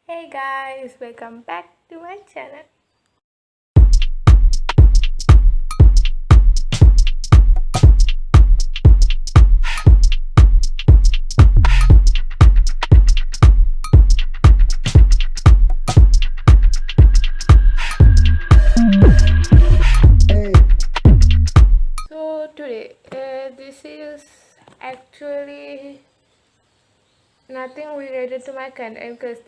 Hey guys, welcome back to my channel. So today, this is actually nothing related to my content because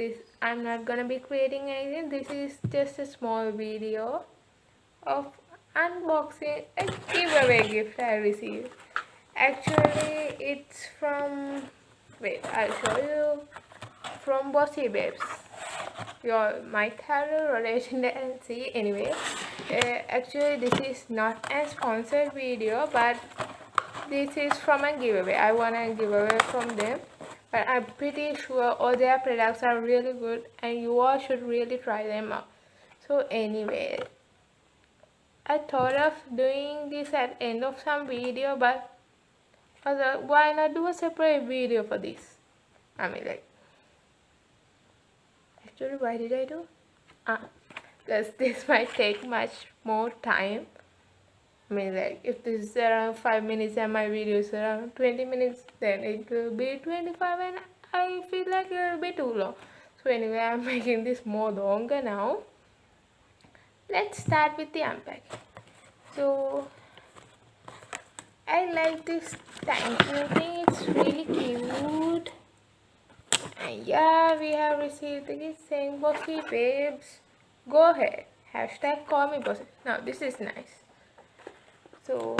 I'm not gonna be creating anything. This is just a small video of unboxing a giveaway gift I received. Actually, it's from, wait, I'll show you, from BABES. You all might have a relation there and see. Anyway, actually this is not a sponsored video, but this is from a giveaway. I want a giveaway from them, but I'm pretty sure all their products are really good and you all should really try them out. So anyway, I thought of doing this at end of some video, but I was like, why not do a separate video for this? I mean, like, actually, why did I do? Because this might take much more time. I mean, like, if this is around 5 minutes and my video is around 20 minutes, then it will be 25, and I feel like it will be too long. So anyway, I'm making this more longer now. Let's start with the unpacking. So I like this thank you thing. It's really cute. And yeah, we have received the gift saying bossy babes. Go ahead. Hashtag call me bossy. Now this is nice. So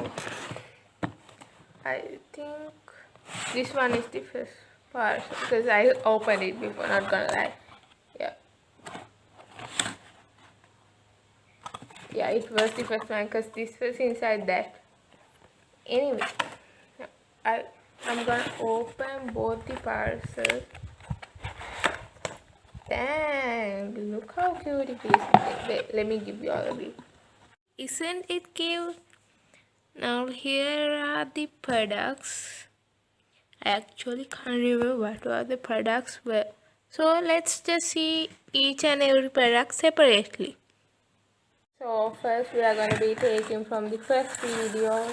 I think this one is the first part because I opened it before, not gonna lie. Yeah. Yeah, it was the first one because this was inside that. Anyway, I'm gonna open both the parcels. Dang, look how cute it is. Wait, let me give you all a view. Isn't it cute? Now here are the products. I actually can't remember what were the products were. So let's just see each and every product separately. So first we are going to be taking from the first video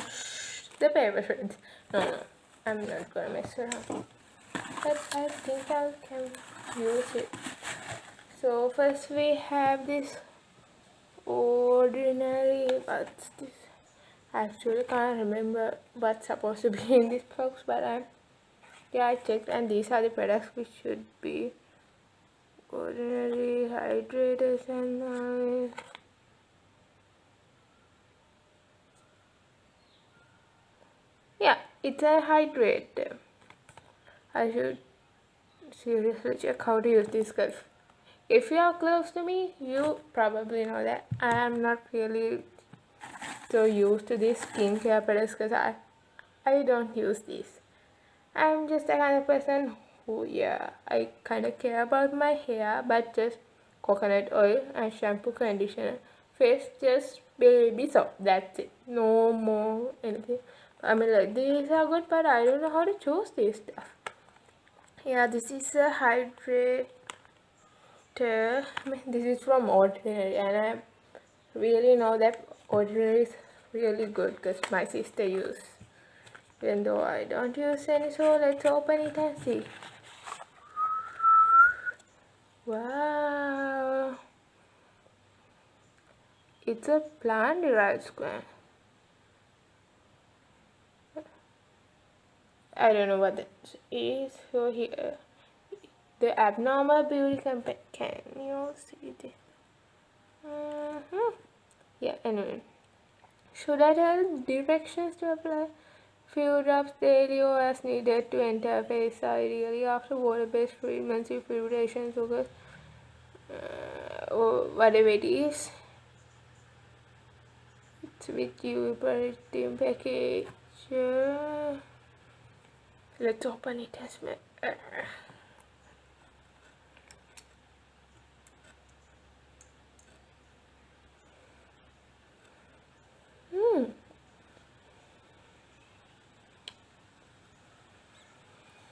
the paper shreds. No, I'm not going to mess around. But I think I can use it. So first we have this ordinary, what's this? I actually can't remember what's supposed to be in this box, but I checked, and these are the products which should be ordinary hydrators and yeah, it's a hydrator. I should seriously check how to use this because if you are close to me, you probably know that I am not really so used to these skincare products because I don't use these. I'm just the kind of person who, yeah, I kind of care about my hair, but just coconut oil and shampoo, conditioner, face, just baby soap, that's it. No more anything. I mean, like, these are good, but I don't know how to choose this stuff. Yeah, this is a hydrator. I mean, this is from Ordinary, and I really know that Ordinary is really good because my sister uses, even though I don't use any. So let's open it and see. Wow, it's a plant derived square. I don't know what that is. So here, the abnormal beauty campaign. Can you see this? Yeah, anyway. Should I tell directions to apply? Few drops daily or as needed to enter face ideally after water-based treatments if irritation occurs. Or whatever it is. It's with you protein package. Let's open it as well.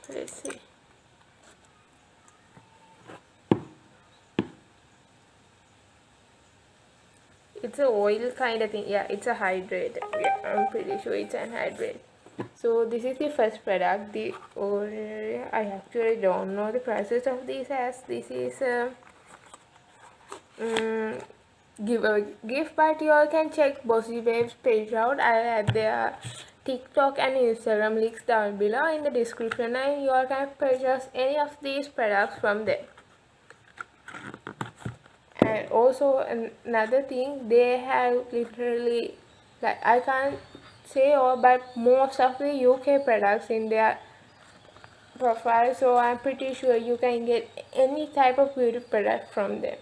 Let's see. it's a oil kind of thing. Yeah, it's a hydrate. Yeah, I'm pretty sure it's an hydrate. So this is the first product. I actually don't know the prices of these, as this is a give a gift, but you all can check Bossy Babes page out. I'll add their TikTok and Instagram links down below in the description, and you all can purchase any of these products from there. And also another thing, they have literally, like, I can't say all, but most of the UK products in their profile, so I'm pretty sure you can get any type of beauty product from them.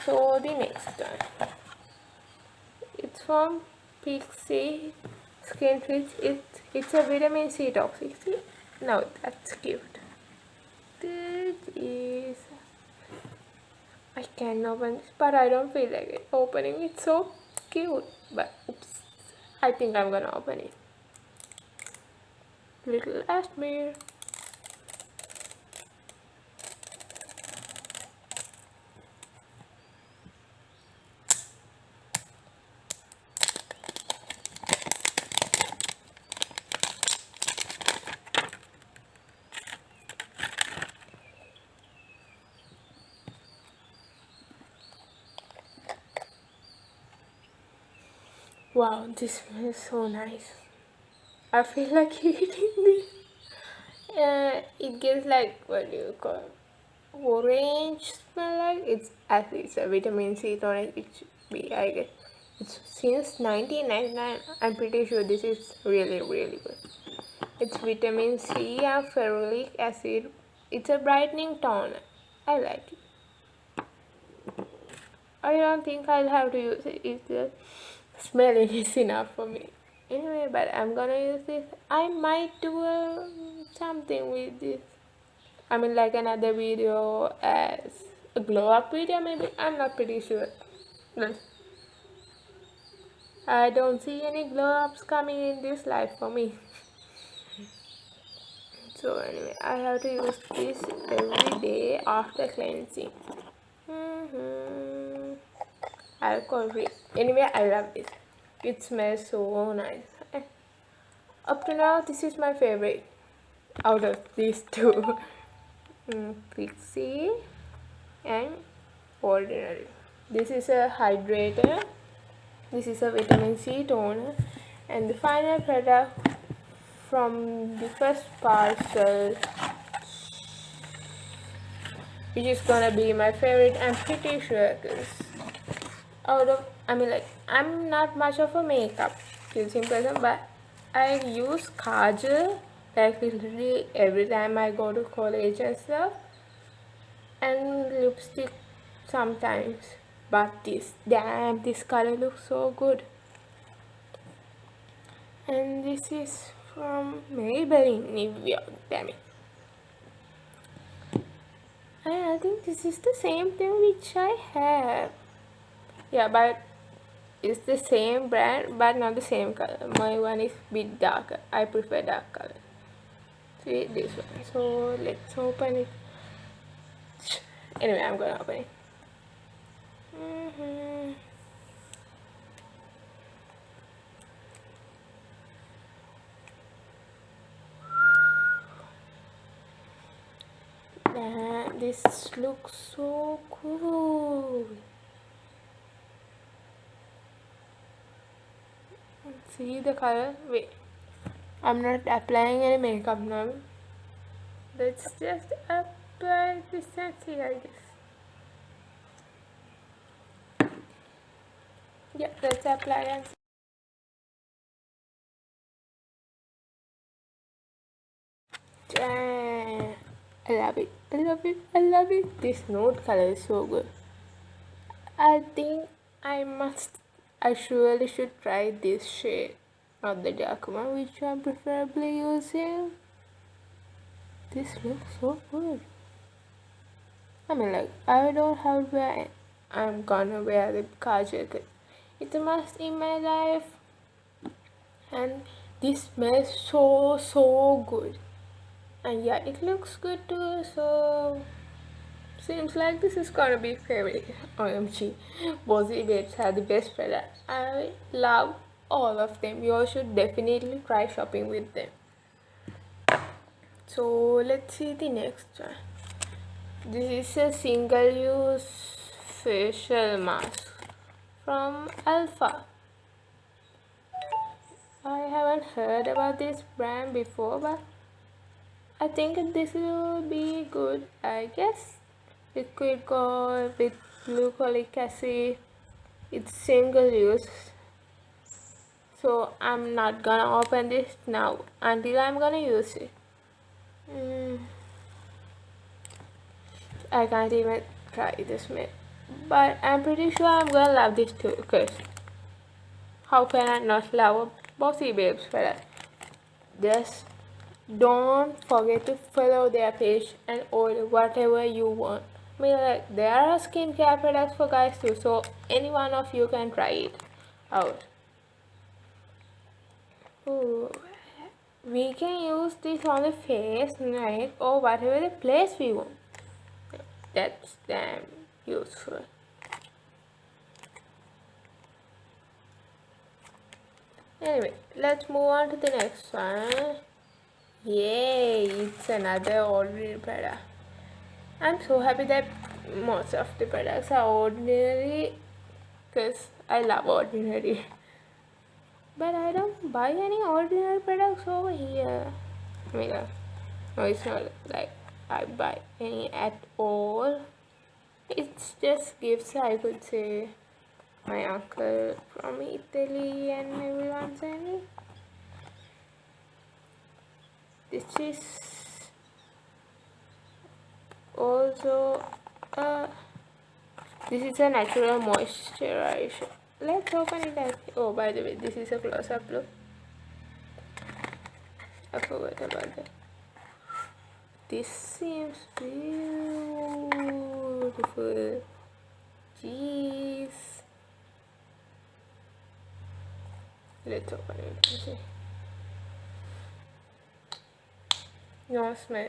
So the next one, it's from Pixie Skin Fix. It's a vitamin C toxic. See? No, that's cute. This is, I can open this, but I don't feel like it opening. It's so cute, but oops, I think I'm gonna open it. Little Ashmere. Wow, this smells so nice. I feel like eating this. It gives like, what do you call it? Orange smell, like it's a vitamin C tonic. It should be, I guess. It's since 1999. I'm pretty sure this is really good. It's vitamin C and ferulic acid. It's a brightening toner. I like it. I don't think I'll have to use it. It's the smelling is enough for me. Anyway, but I'm gonna use this. I might do something with this. I mean, like another video as a glow up video, maybe. I'm not pretty sure. I don't see any glow ups coming in this life for me. So anyway, I have to use this every day after cleansing. Alcohol free. Anyway, I love this. It smells so nice. Up to now, this is my favorite out of these two. Pixie and Ordinary. This is a hydrator. This is a vitamin C toner. And the final product from the first parcel, which is gonna be my favorite, I'm pretty sure, because I'm not much of a makeup using person, but I use kajal like literally every time I go to college and stuff, and lipstick sometimes. But this color looks so good. And this is from Maybelline Nivea. Damn it. And I think this is the same thing which I have. Yeah, but it's the same brand but not the same color. My one is a bit darker. I prefer dark color. See this one. So let's open it. Anyway, I'm gonna open it. This looks so cool. See the color? Wait, I'm not applying any makeup now. Let's just apply this and see, I guess. Yeah, let's apply and see. I love it. I love it. I love it. This nude color is so good. I think I surely should try this shade, not the dark one, which I'm preferably using. This looks so good. I mean, like, I don't have to wear, I'm gonna wear the kajal. It's a must in my life. And this smells so good. And yeah, it looks good too, so Seems like this is gonna be favorite. OMG, Bossy Babes have the best product. I love all of them. You all should definitely try shopping with them. So let's see the next one. This is a single-use facial mask from Alpha. I haven't heard about this brand before, but I think this will be good, I guess. Liquid gold with glycolic acid. It's single use. So I'm not gonna open this now until I'm gonna use it. I can't even try this man. But I'm pretty sure I'm gonna love this too, because how can I not love a Bossy Babes product? Just don't forget to follow their page and order whatever you want. I mean, like, there are skincare products for guys too, so any one of you can try it out. Ooh. We can use this on the face, neck, or whatever the place we want. That's damn useful. Anyway, let's move on to the next one. Yay, it's another ordinary product. I'm so happy that most of the products are ordinary because I love ordinary. But I don't buy any ordinary products over here. I mean, no, it's not like I buy any at all. It's just gifts, I could say. My uncle from Italy and everyone sent me. This is also this is a natural moisturizer. Let's open it. Oh, by the way, this is a close-up look. I forgot about that. This seems beautiful. Jeez. Let's open it. Okay. No smell.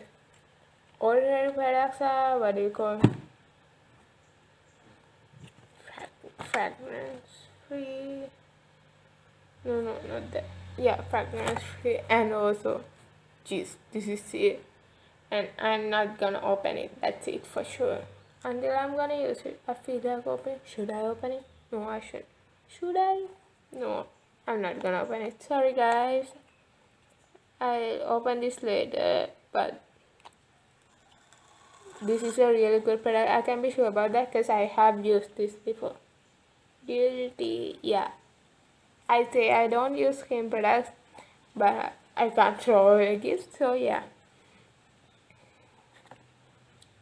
Ordinary products are what do you call? Fragrance free. No, not that. Yeah, fragrance free, and also, geez, this is it. And I'm not gonna open it. That's it for sure. Until I'm gonna use it. I feel like opening. Should I open it? No, I should. Should I? No, I'm not gonna open it. Sorry, guys. I'll open this later. But this is a really good product. I can be sure about that because I have used this before. Guilty. Yeah. I say I don't use skin products, but I can't throw away gifts. So yeah.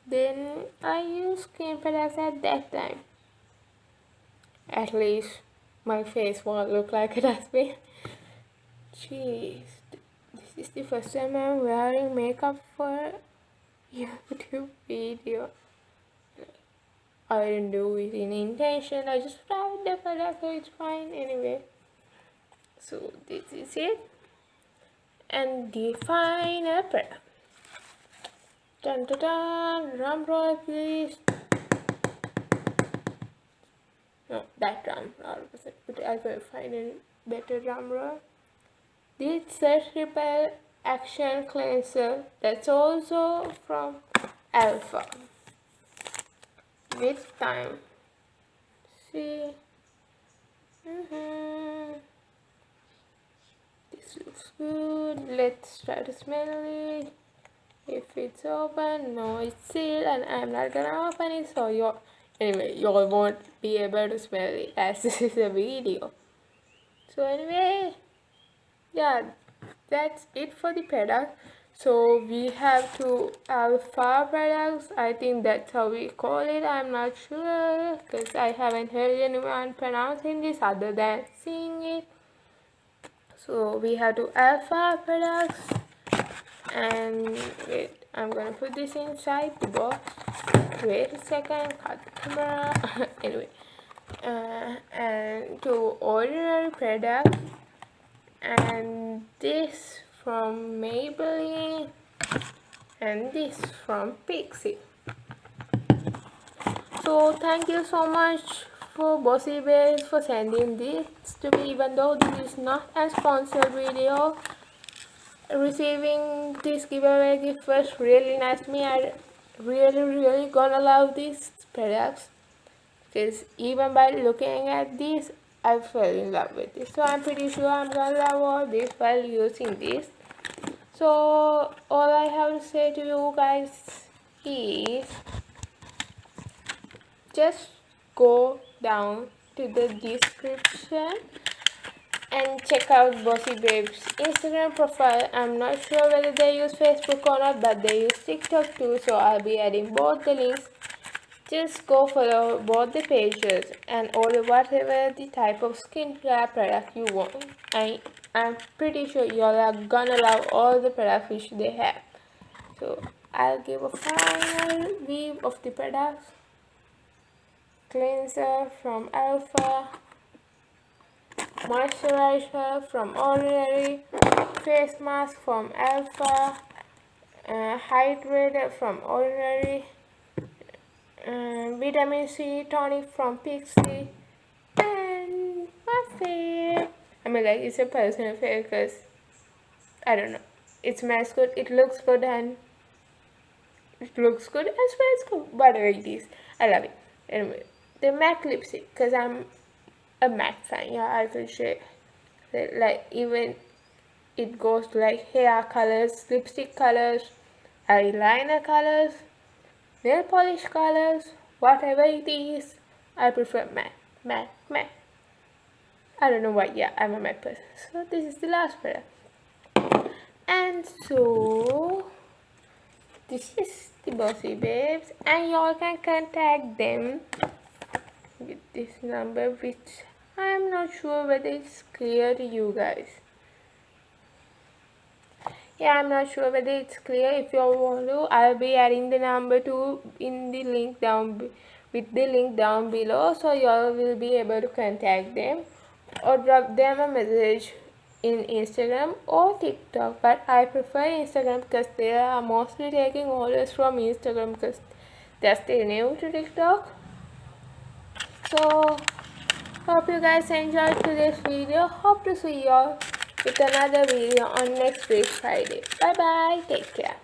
Then I use skin products at that time. At least my face won't look like it has been. Jeez, this is the first time I'm wearing makeup for a YouTube video. I didn't do it in intention, I just tried the product, so it's fine anyway. So this is it. And the final product. Dun dun dun, drum roll please. No, that drum roll was it, but I will find a better drum roll. This Search Repel Action Cleanser, that's also from Alpha. With time. See? This looks good. Let's try to smell it. If it's open, no, it's sealed, and I'm not gonna open it, so you all won't be able to smell it as this is a video. So anyway, yeah, that's it for the product. So we have two alpha products. I think that's how we call it. I'm not sure because I haven't heard anyone pronouncing this other than seeing it. So we have two alpha products. And wait, I'm gonna put this inside the box. Wait a second, cut the camera. Anyway, and two ordinary products, and this from Maybelline, and this from Pixie. So thank you so much for Bossy Bears for sending this to me, even though this is not a sponsored video. Receiving this giveaway gift was really nice to me. I really gonna love these products because even by looking at this, I fell in love with it. So I'm pretty sure I'm gonna love all this while using this. So all I have to say to you guys is just go down to the description and check out Bossy Babe's Instagram profile. I'm not sure whether they use Facebook or not, but they use TikTok too, so I'll be adding both the links. Just go follow both the pages and order whatever the type of skincare product you want. I'm pretty sure y'all are gonna love all the products which they have. So I'll give a final view of the products. Cleanser from Alpha, moisturizer from Ordinary, face mask from Alpha, hydrator from Ordinary, vitamin C tonic from Pixie, and my favorite. I mean, like, it's a personal favorite because I don't know, it smells good, it looks good, and it looks good and smells good. Whatever it is, I love it. Anyway, the matte lipstick, because I'm a matte fan. Yeah, I will share that, like, even it goes to like hair colors, lipstick colors, eyeliner colors, nail polish colors, whatever it is, I prefer matte. I don't know why. Yeah, I'm a matte person. So this is the last product, and so this is the Bossy Babes, and y'all can contact them with this number, which I'm not sure whether it's clear to you guys. Yeah, I'm not sure whether it's clear. If you want to, I'll be adding the number to in the link down with the link down below, so y'all will be able to contact them or drop them a message in Instagram or TikTok. But I prefer Instagram because they are mostly taking orders from Instagram because they're still new to TikTok. So hope you guys enjoyed today's video. Hope to see y'all with another video on next week Friday. Bye bye. Take care.